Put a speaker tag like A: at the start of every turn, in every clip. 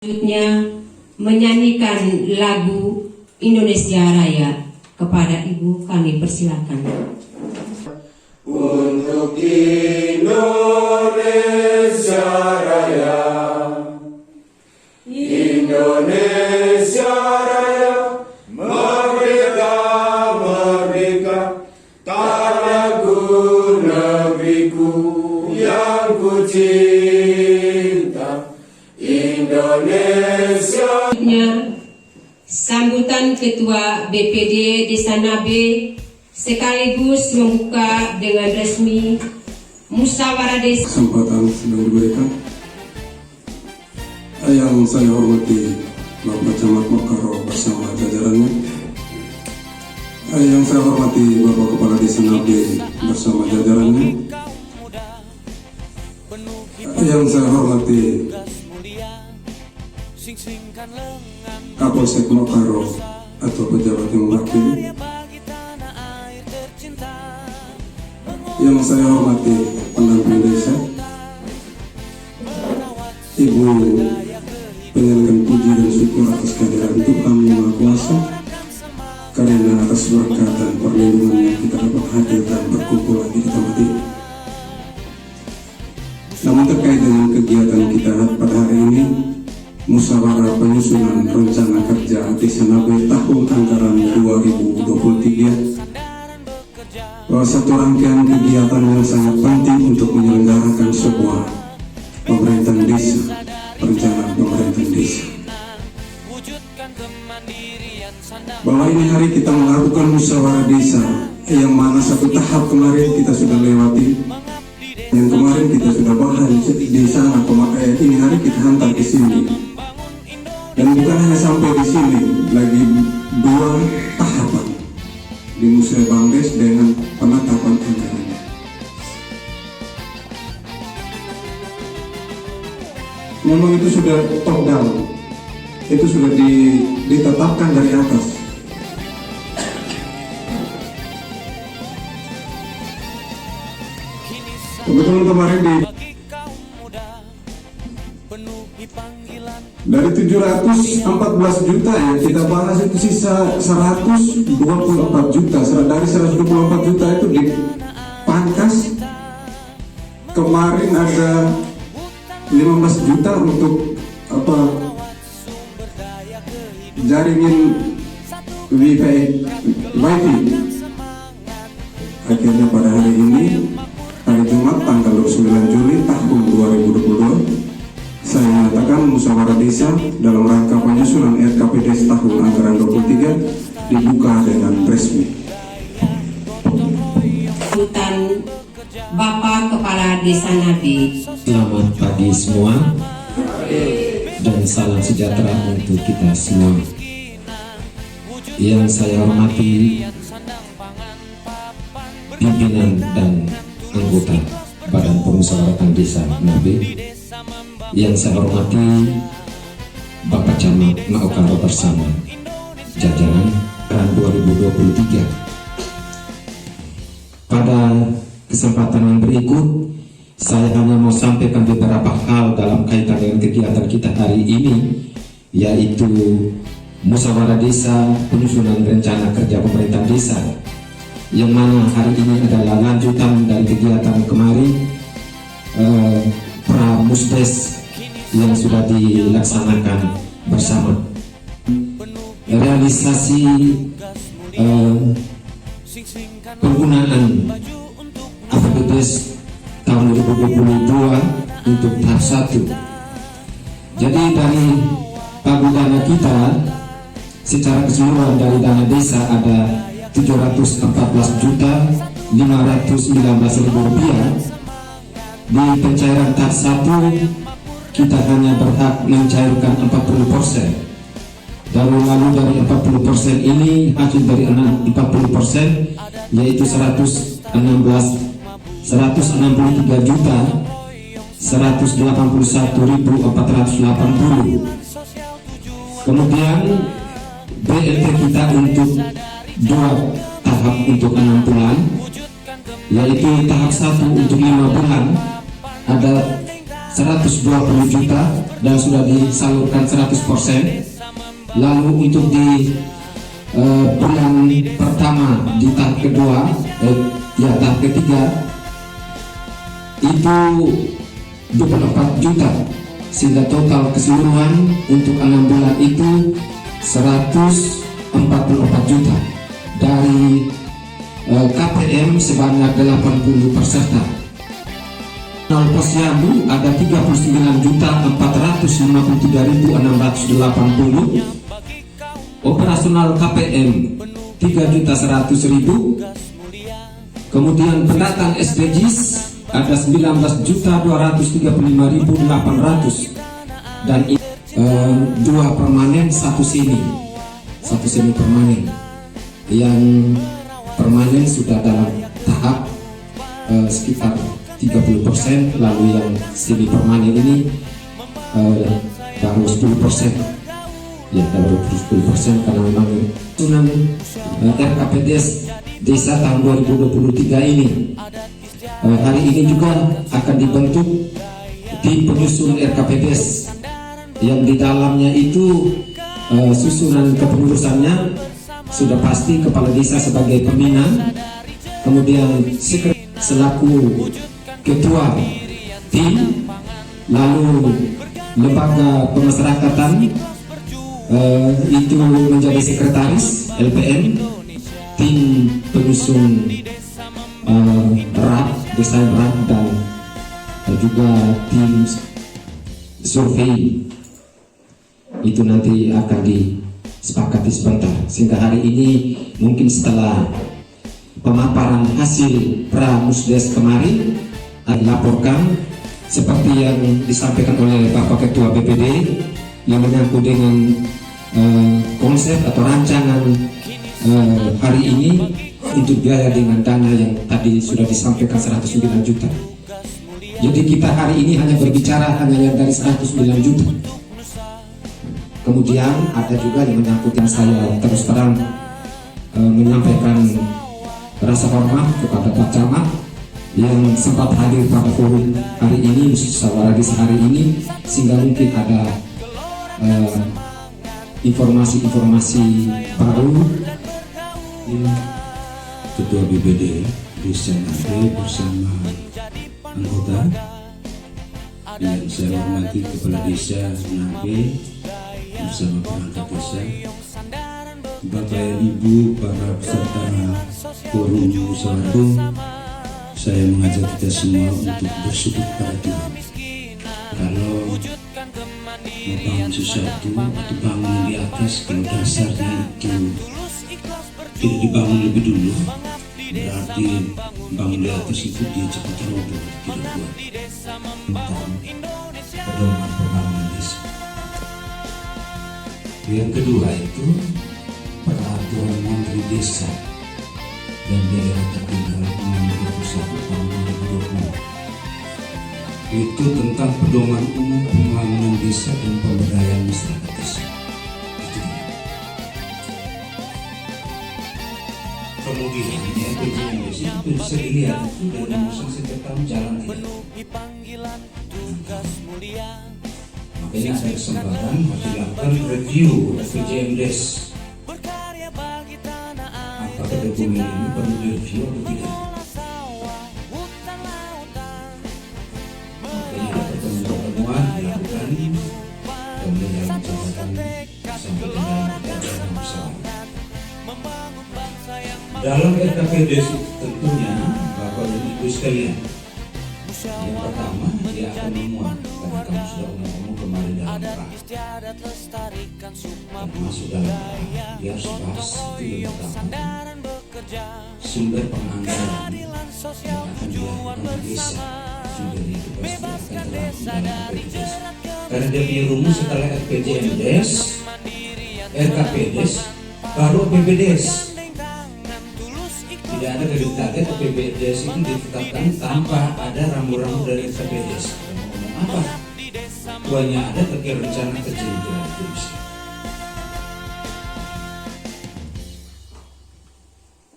A: Selanjutnya menyanyikan lagu Indonesia Raya kepada Ibu kami persilakan.
B: Untuk Indonesia Raya, Indonesia Raya, merdeka, merdeka, tanahku, negeriku yang ku cinta, Indonesia.
A: Sambutan Ketua BPD Desa Nabe sekaligus membuka dengan resmi musyawarah desa.
C: Kesempatan sedang diberikan. Yang saya hormati Bapak Camat Mokaro bersama jajarannya. Yang saya hormati Bapak Kepala Desa Nabe bersama jajarannya. Yang saya hormati Kapolsek Mokaro atau pejabat yang mewakili. Yang saya hormati pendamping desa, Ibu penyanyikan puji dan syukur atas kehadiran Tuhan Yang Maha Kuasa, karena atas berkat dan perlindungannya kita dapat hadir dan berkumpul lagi di tempat ini. Namun terkait dengan kegiatan kita pada hari ini, musyawarah penyusunan rencana kerja Desa Nabe tahun anggaran 2023, bahwa satu rangkaian kegiatan yang sangat penting untuk menyelenggarakan sebuah pemerintahan desa, perencanaan pemerintahan desa. Bahwa ini hari kita melakukan musyawarah desa, yang mana satu tahap kemarin kita sudah lewati, yang kemarin kita sudah bahas di sana, ini hari kita hantar ke sini. Dan bukan hanya sampai di sini, lagi dua tahapan di Musya Bangdes dengan penetapan anggaran. Memang itu sudah top down, itu sudah ditetapkan dari atas. Kebetulan kemarin dari 714 juta ya kita bahas, itu sisa 124 juta. Dari 124 juta itu dipangkas. Kemarin ada 15 juta untuk jaringan wifi. Akhirnya pada hari ini, hari Jumat tanggal 29 Juli tahun 2022, saya menyatakan musyawarah desa dalam rangka penyusunan RKPD tahun anggaran 23 dibuka dengan resmi.
A: Sambutan Bapak Kepala Desa Nabe.
D: Selamat pagi semua dan salam sejahtera untuk kita semua. Yang saya hormati pimpinan dan anggota Badan Permusyawaratan Desa Nabe, yang saya hormati Bapak Camat Mokaro bersama jajaran tahun 2023. Pada kesempatan yang berikut, saya hanya mau sampaikan beberapa hal dalam kaitan dengan kegiatan kita hari ini, yaitu musyawarah desa penyusunan rencana kerja pemerintah desa, yang mana hari ini adalah lanjutan dari kegiatan kemarin Pramusdes yang sudah dilaksanakan bersama. Realisasi penggunaan APBDes tahun 2022 untuk tahap 1. Jadi dari pagu dana kita secara keseluruhan dari dana desa ada 714.519.000 rupiah. Di pencairan tahap 1 kita hanya berhak mencairkan 40%. Dan lalu dari 40% ini, hasil dari 40% yaitu 163.181.480. Kemudian BLT kita untuk dua tahap untuk 6 bulan, yaitu tahap 1 untuk 5 bulan ada 120 juta dan sudah disalurkan 100%. Lalu untuk di bulan pertama di tahap kedua, tahap ketiga itu 24 juta, sehingga total keseluruhan untuk 6 bulan itu 144 juta. Dari KPM sebanyak 80 peserta. Posyandu ada 39.453.680. Operasional KPM 3.100.000. Kemudian pendatang SDGs ada 19.235.800 dan 2 permanen, 1 semi permanen. Yang permanen sudah dalam tahap sekitar 30%, lalu yang semi permanen ini baru 10%. Ya, baru 10% karena memang susunan RKPDes Desa tahun 2023 ini hari ini juga akan dibentuk tim penyusun RKPDes yang di dalamnya itu susunan kepengurusannya sudah pasti kepala desa sebagai pembina, kemudian selaku ketua tim, lalu lembaga pemasyarakatan itu menjadi sekretaris LPM, tim penyusun RAP, desain RAP, dan juga tim survei itu nanti akan disepakati sebentar, sehingga hari ini mungkin setelah pemaparan hasil Pramusdes kemarin dilaporkan seperti yang disampaikan oleh Bapak Ketua BPD yang menyangkut dengan konsep atau rancangan hari ini untuk biaya dengan dana yang tadi sudah disampaikan 109 juta. Jadi kita hari ini hanya berbicara hanya dari 109 juta. Kemudian ada juga yang menyangkut yang saya terus terang menyampaikan rasa hormat kepada Pak Camat yang sempat hadir pada forum hari ini, musyawarah desa hari ini, sehingga mungkin ada informasi-informasi baru.
E: Ketua BPD Desa Nabe bersama anggota yang saya hormati, Kepala Desa Nabe bersama perangkat desa, Bapak Ibu para peserta forum musyawarah. Saya mengajak kita semua untuk bersyukur pada Tuhan. Kalau membangun sesuatu atau bangun di atas, kalau dasarnya itu tidak dibangun lebih dulu, berarti bangun di atas itu dia cepat roboh, tidak kuat. Tentang pedoman pembangunan desa. Yang kedua itu peraturan Menteri Desa dan Daerah Tertinggal nomor 21 tahun 2020. Itu tentang pedoman umum pembangunan desa dan pemberdayaan masyarakat desa. Kemudian RPJM desa itu bisa dilihat itu dari musim setiap tahun jalan tidak. Makanya ada kesempatan harus dilakukan review RPJM desa. Apakah dokumen ini perlu direview atau tidak? Makanya ada pertemuan dilakukan kemudian catatan sampai dengan dalam musyawarah. Dalam RKPDes tentunya Bapak dan Ibu sekalian, yang pertama dia akan memuat karena kamu sudah ngomong kemarin dalam rapat masuk dalam rapat, dia harus bahas itu yang pertama, sumber penganggaran yang akan dilakukan di desa. Sumbernya itu pasti akan terlangsung dalam RKPDes karena dia punya rumus setelah RPJMDes, RKPDes, baru APBDes. Tidak ada kaget APBDes itu ditetapkan tanpa ada rambu-rambu dari RKPDes. Ngomong apa? Tuanya ada terkait rencana kerja yang bisa.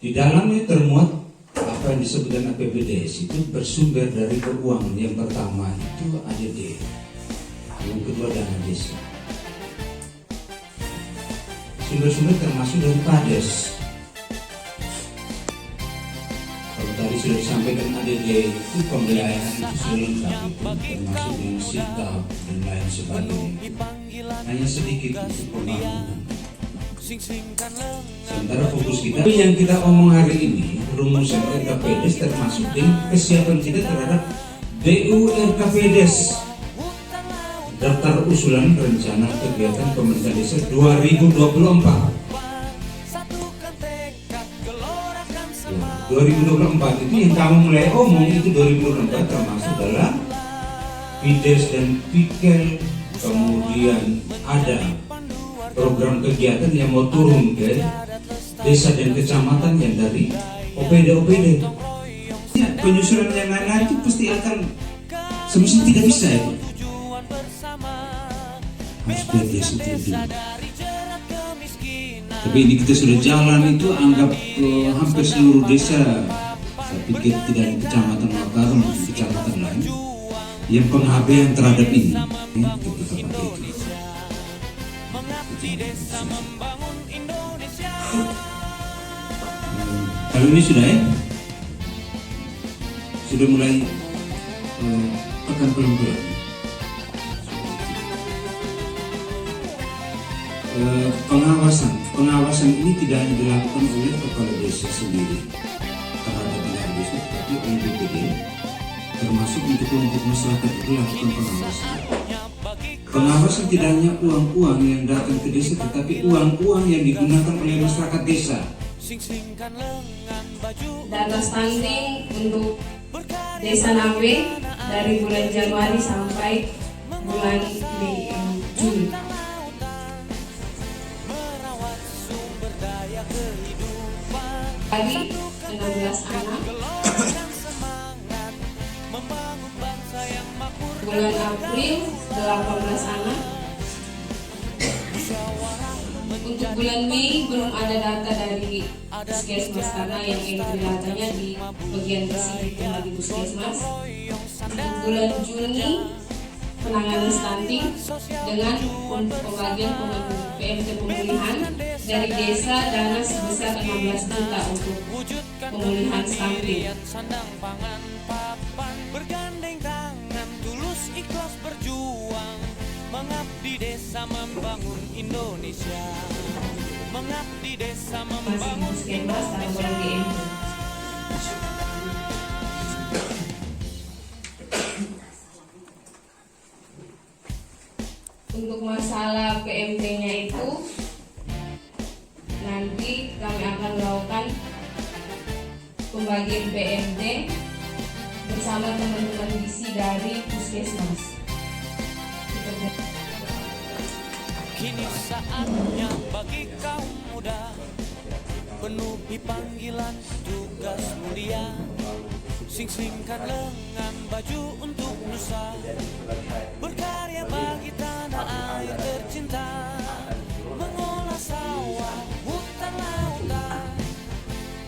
E: Di dalamnya termuat apa yang disebutkan APBDes itu bersumber dari keuangan. Yang pertama itu ADD, yang kedua dana desa. Sumber-sumber termasuk dari PADES. Kalau tadi sudah disampaikan ADD itu pembiayaan itu sudah lengkap, itu termasuk dengan sitab dan lain sebagainya. Hanya sedikit untuk pembangunan. Sementara fokus kita yang kita omong hari ini, rumusan RKPDes termasuk dengan kesiapan kita terhadap DU RKPDes, daftar usulan rencana kegiatan pemerintah desa 2024. 2024 itu yang kamu mulai omong itu 2024 termasuk dalam PIDES dan PIKEL. Kemudian ada program kegiatan yang mau turun ke desa dan kecamatan yang dari OPD. Ya, penyusunan yang lain-lain itu pasti akan semestinya tidak bisa ya. Harus biasa dulu. Tapi ini kita sudah jalan itu anggap hampir seluruh desa. Saya pikir tidak ada kecamatan Mataram, kecamatan lain yang pengabaian terhadap ini. Kalau ini sudah ya, sudah mulai akan pelan-pelan. Pengawasan ini tidak hanya dilakukan oleh kepala desa sendiri terhadap daerah desa, tapi oleh BPD, termasuk untuk kelompok masyarakat itu lakukan pengawasan. Pengawasan tidak hanya uang-uang yang datang ke desa, tetapi uang-uang yang digunakan oleh masyarakat desa.
A: Data stunting untuk Desa Nabe dari bulan Januari sampai bulan Juli. Tadi 16 anak. Bulan April 18 anak. Untuk bulan Mei belum ada data dari Puskesmas karena yang entry datanya di bagian tersebut di Puskesmas. Untuk bulan Juni penanganan stunting dengan pembagian PMT pemulihan dari desa dana sebesar 16 juta untuk pemulihan stunting.
F: Bergandeng tangan tulus ikhlas berjuang, mengabdi desa membangun Indonesia, mengabdi desa membangun Indonesia.
A: Untuk masalah PMT-nya itu nanti kami akan melakukan pembagian PMT bersama teman-teman gizi dari Puskesmas.
F: Kini saatnya bagi kaum muda penuhi panggilan tugas mulia, sing-singkan lengan baju untuk nusa, berkarya bagi tanah air tercinta, mengolah sawah, hutan, lautan,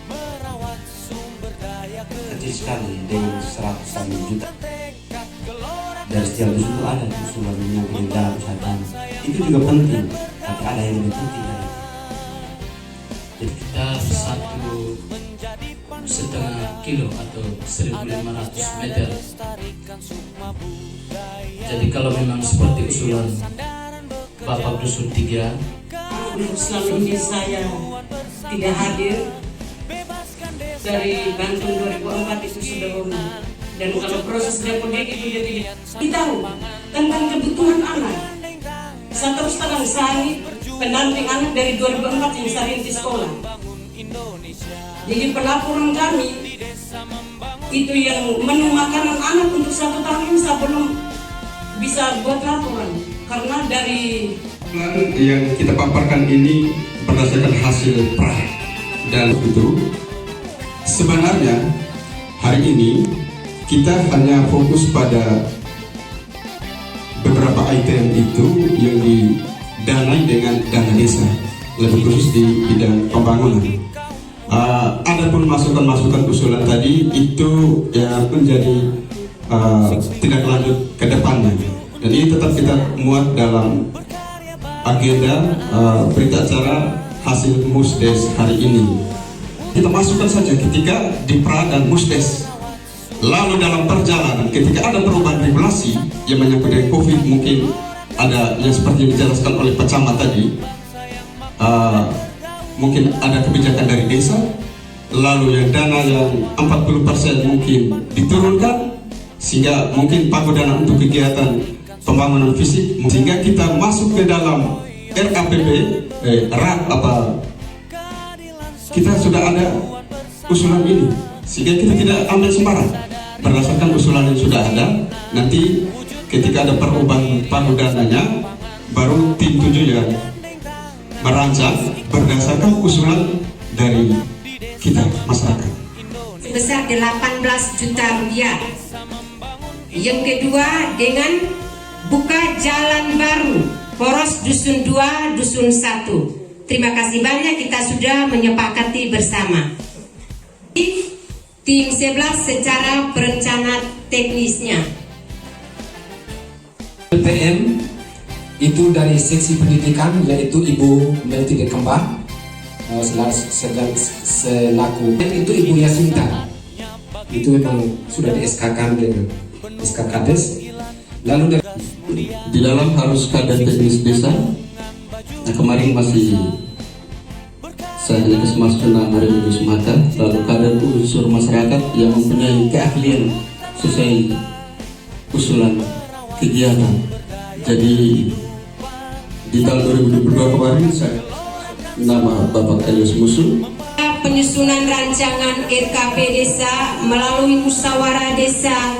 F: merawat sumber daya
E: Kecil sekali dengan 100 juta. Dari setiap usul itu ada usulan yang dalam usaha. Itu juga penting, tapi ada yang lebih penting dari itu. Jadi kita 1,5 kilo atau 1.500 meter. Jadi kalau memang seperti usulan Bapak Dusun 3,
G: selama ini saya tidak hadir dari Banten 2004 itu sudah umum. Dan kalau proses depodik itu dia tidak tahu tentang kebutuhan anak. Saya terus terang, saya pendamping anak dari 2004 yang saya rintis sekolah. Jadi pelaporan kami itu yang menu makanan anak untuk 1 tahun ini saya belum bisa buat laporan karena dari
C: yang kita paparkan ini berdasarkan hasil pra dan itu sebenarnya hari ini kita hanya fokus pada beberapa item itu yang didanai dengan dana desa, lebih khusus di bidang pembangunan. Adapun masukan-masukan usulan tadi itu ya menjadi tindak lanjut ke depannya, dan ini tetap kita muat dalam agenda berita acara hasil Musdes hari ini. Kita masukkan saja ketika di pra dan Musdes. Lalu dalam perjalanan ketika ada perubahan regulasi yang menyangkut dengan COVID, mungkin ada yang seperti yang dijelaskan oleh Pak Camat tadi, mungkin ada kebijakan dari desa, lalu yang dana yang 40% mungkin diturunkan, sehingga mungkin pagu dana untuk kegiatan pembangunan fisik, sehingga kita masuk ke dalam RAPB, kita sudah ada usulan ini, sehingga kita tidak ambil sembarang berdasarkan usulan yang sudah ada. Nanti ketika ada perubahan pagu dananya, baru tim 7 yang merancang berdasarkan usulan dari kita masyarakat.
H: Sebesar 18 juta rupiah. Yang kedua dengan buka jalan baru poros Dusun 2, Dusun 1. Terima kasih banyak, kita sudah menyepakati bersama. Tim 11 secara perencana teknisnya.
D: LPM itu dari seksi pendidikan, yaitu Ibu Melty Dekembar selaku itu Ibu Yasinta, itu memang sudah di SK-kan dengan SK Kades. Lalu
C: di dalam harus kader teknis desa. Nah, kemarin masih saya hanya kesemasukan hari Minggu semata. Lalu kader unsur masyarakat yang mempunyai keahlian sesuai usulan kegiatan. Jadi di tahun 2022 kemarin saya nama Bapak Elias Musul.
H: Penyusunan rancangan RKP desa melalui musyawarah desa,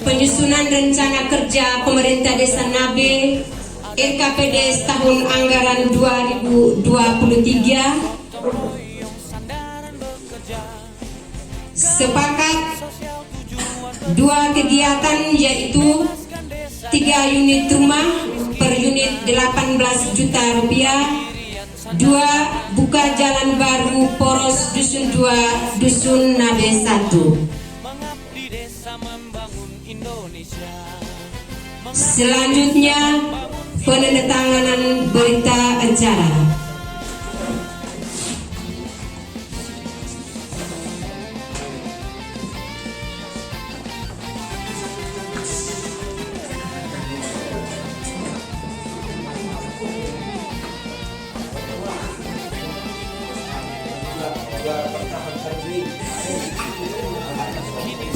H: penyusunan rencana kerja pemerintah desa Nabe, RKPD tahun anggaran 2023. Sepakat 2 kegiatan, yaitu 3 unit rumah per unit 18 juta rupiah, 2 buka jalan baru poros Dusun 2, Dusun Nabe 1. Selanjutnya penandatanganan berita acara.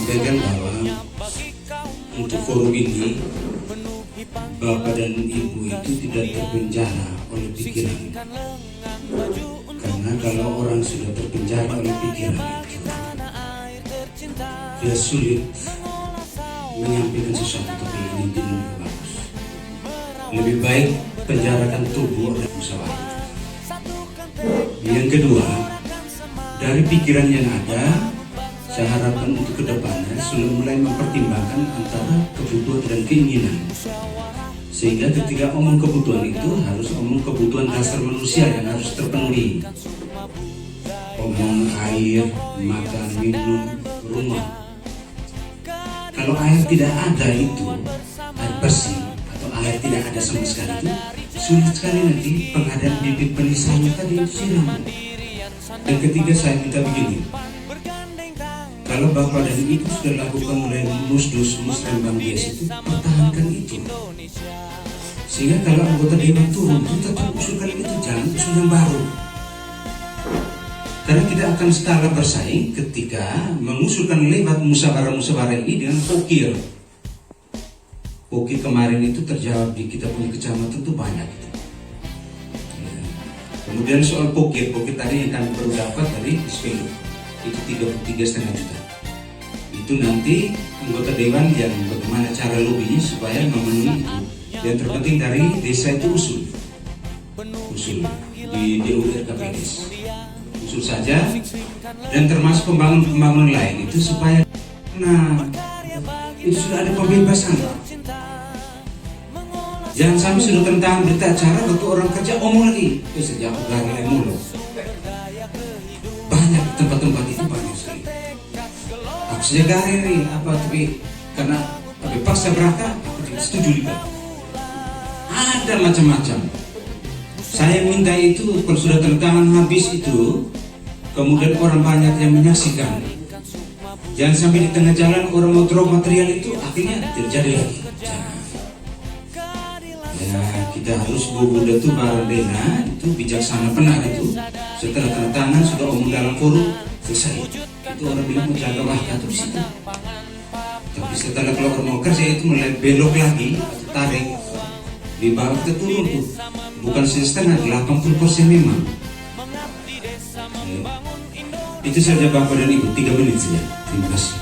E: Sampaikan bahwa untuk forum ini Bapak dan Ibu itu tidak terpenjara oleh pikiran, karena kalau orang sudah terpenjara oleh pikiran itu dia sulit menyampaikan sesuatu, tapi ini lebih bagus. Lebih baik penjarakan tubuh dan musyawarah. Yang kedua, dari pikiran yang ada, saya harapkan untuk kedepannya sudah mulai mempertimbangkan antara kebutuhan dan keinginan, sehingga ketika omong kebutuhan itu harus omong kebutuhan dasar manusia yang harus terpenuhi. Omong air, makan, minum, rumah. Kalau air tidak ada itu, air bersih atau air tidak ada sama sekali itu, sulit sekali nanti pengadaan bibit benih sayur tadi itu siram. Dan ketiga, saya minta begini. Kalau Bapak dan Ibu sudah lakukan mulai musdus, musrembang biasa itu, pertahankan itu. Sehingga kalau anggota dewan turun, kita usulkan itu, jangan usul yang baru. Karena kita akan skala bersaing ketika mengusulkan lewat musyawarah-musyawarah ini dengan pokir. Pokir kemarin itu terjawab di kita punya kecamatan itu banyak itu. Ya. Kemudian soal pokir tadi yang kami baru dapat dari SPLU itu 33,5 juta. Itu nanti anggota dewan yang bagaimana cara lobbynya supaya memenuhi itu. Yang terpenting dari desa itu usul di DURKPDes, usul saja, dan termasuk pembangunan lain itu supaya itu sudah ada pembebasan. Jangan sampai sudah tentang berita acara waktu orang kerja omong lagi itu sejak dari mulu banyak sejak hari apa tapi karena tapi paksa berangkat aku tidak setuju juga. Ada macam-macam. Saya minta itu kalau sudah tanda tangan habis itu, kemudian orang banyak yang menyaksikan. Jangan sampai di tengah jalan orang mau drop material itu akhirnya terjadi lagi. Ya, kita harus Bunda tuh Bardena itu bijaksana benar itu. Setelah tanda tangan sudah omong dalam forum selesai. Itu orang bilang mau jaga waktu di situ. Tapi setelah keluar mau kerja itu mulai belok lagi atau tarik di bawah kita turun tuh. Bukan setengah 80% memang. Itu saja Bapak dan Ibu 3 menit saja. Terima kasih.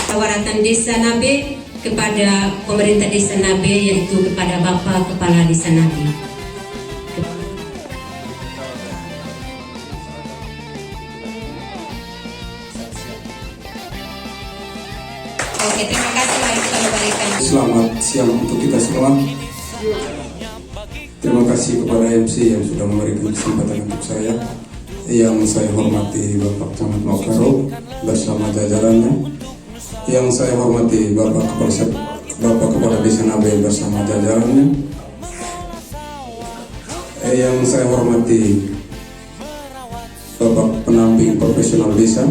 H: Tawaratan Desa Nabe kepada pemerintah Desa Nabe, yaitu kepada Bapak Kepala Desa Nabe. Oke, terima kasih. Mari kita kembalikan.
C: Selamat siang untuk kita semua. Terima kasih kepada MC yang sudah memberikan kesempatan untuk saya. Yang saya hormati Bapak Camat Mokaro bersama jajarannya. Yang saya hormati Bapak Kepala Desa Nabe bersama jajarannya. Yang saya hormati Bapak Pendamping Profesional Desa,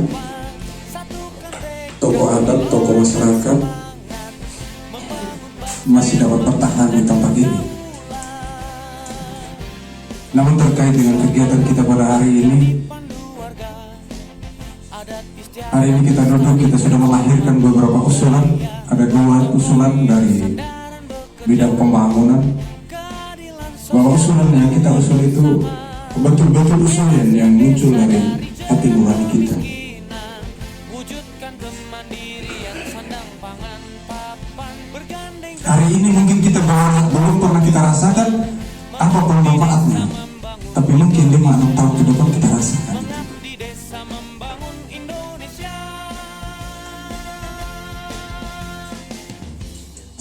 C: tokoh adat, tokoh masyarakat masih dapat bertahan di tempat ini. Namun terkait dengan kegiatan kita pada hari ini kita duduk, kita sudah melahirkan beberapa usulan. Ada 2 usulan dari bidang pembangunan, bahwa usulan yang kita usul itu betul-betul usulan yang muncul dari hati nurani kita. Hari ini mungkin kita belum pernah kita rasakan apa manfaatnya, tapi mungkin 5-6 tahun ke depan kita rasakan.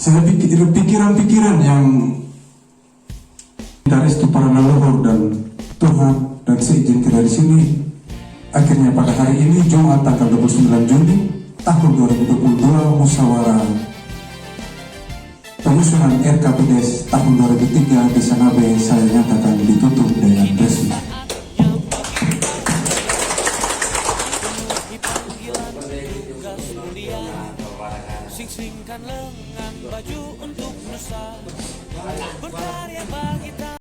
C: Saya pikir pikiran-pikiran yang dari itu para leluhur dan Tuhan dan seizin kita di sini, akhirnya pada hari ini Jumat tanggal 29 Juni tahun 2022 musyawarah penyusunan RKPDes tahun 2003 Desa Nabe saya nyatakan ditutup dengan resmi.
F: Sing-singkan lengan baju untuk